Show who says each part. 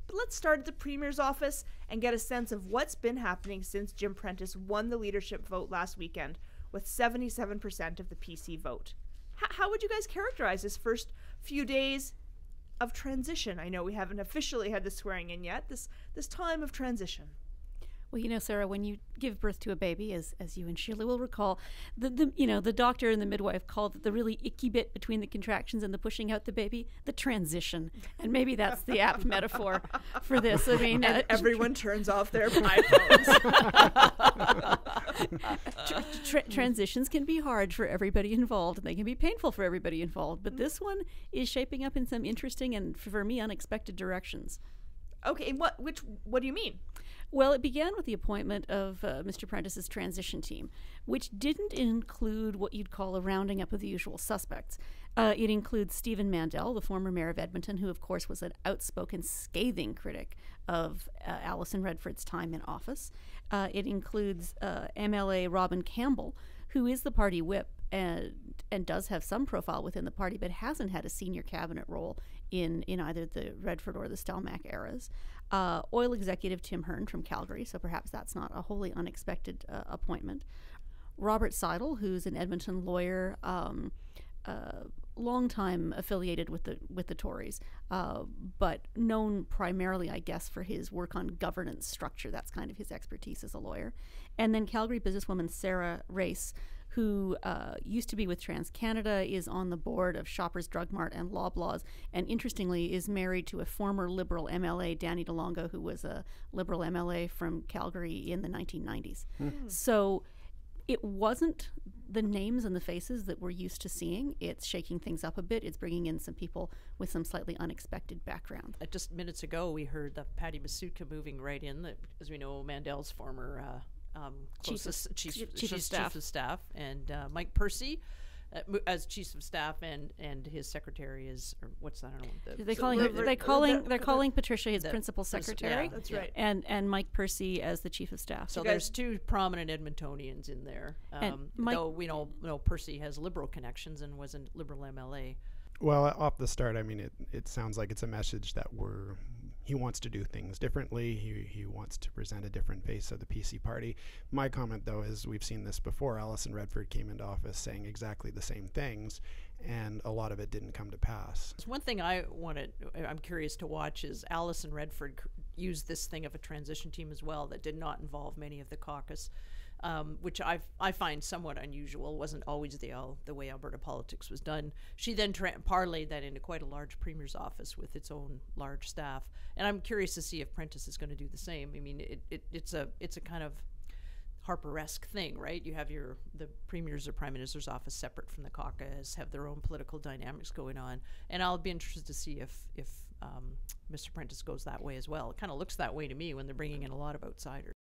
Speaker 1: But let's start at the Premier's office and get a sense of what's been happening since Jim Prentice won the leadership vote last weekend with 77% of the PC vote. How would you guys characterize this first few days of transition? I know we haven't officially had the swearing in yet, this time of transition.
Speaker 2: Well, you know, Sarah, when you give birth to a baby, as you and Sheila will recall, the doctor and the midwife called it the really icky bit between the contractions and the pushing out the baby, the transition. And maybe that's the apt metaphor for this. I mean,
Speaker 1: everyone turns off their iPhones.
Speaker 2: Transitions can be hard for everybody involved, and they can be painful for everybody involved. But this one is shaping up in some interesting and, for me, unexpected directions.
Speaker 1: Okay, what do you mean?
Speaker 2: Well, it began with the appointment of Mr. Prentice's transition team, which didn't include what you'd call a rounding up of the usual suspects. It includes Stephen Mandel, the former mayor of Edmonton, who, of course, was an outspoken, scathing critic of Alison Redford's time in office. It includes MLA Robin Campbell, who is the party whip and does have some profile within the party, but hasn't had a senior cabinet role in either the Redford or the Stelmach eras. Oil executive Tim Hearn from Calgary, so perhaps that's not a wholly unexpected appointment. Robert Seidel, who's an Edmonton lawyer, long time affiliated with the Tories, but known primarily, I guess, for his work on governance structure. That's kind of his expertise as a lawyer. And then Calgary businesswoman Sarah Race, who used to be with TransCanada, is on the board of Shoppers Drug Mart and Loblaws, and interestingly is married to a former Liberal MLA, Danny DeLongo, who was a Liberal MLA from Calgary in the 1990s. So it wasn't the names and the faces that we're used to seeing. It's shaking things up a bit. It's bringing in some people with some slightly unexpected background.
Speaker 3: Just minutes ago, we heard that Patty Masutka moving right in, as we know, Mandel's former chief of staff, and Mike Percy as chief of staff, and his secretary is, or what's that? I don't know.
Speaker 2: They're calling Patricia his principal secretary.
Speaker 1: Yeah, that's right.
Speaker 2: And Mike Percy as the chief of staff.
Speaker 3: So there's two prominent Edmontonians in there. Though we know Percy has Liberal connections and was a Liberal MLA.
Speaker 4: Well, off the start, I mean, it sounds like it's a message that he wants to do things differently. He wants to present a different face of the PC party. My comment, though, is we've seen this before. Alison Redford came into office saying exactly the same things, and a lot of it didn't come to pass.
Speaker 3: One thing I'm curious to watch is Alison Redford used this thing of a transition team as well that did not involve many of the caucus. Which I find somewhat unusual. Wasn't always the way Alberta politics was done. She then parlayed that into quite a large premier's office with its own large staff, and I'm curious to see if Prentice is going to do the same. I mean, it's a kind of Harper-esque thing, right? You have the premier's or prime minister's office separate from the caucus, have their own political dynamics going on, and I'll be interested to see if Mr. Prentice goes that way as well. It kind of looks that way to me when they're bringing in a lot of outsiders.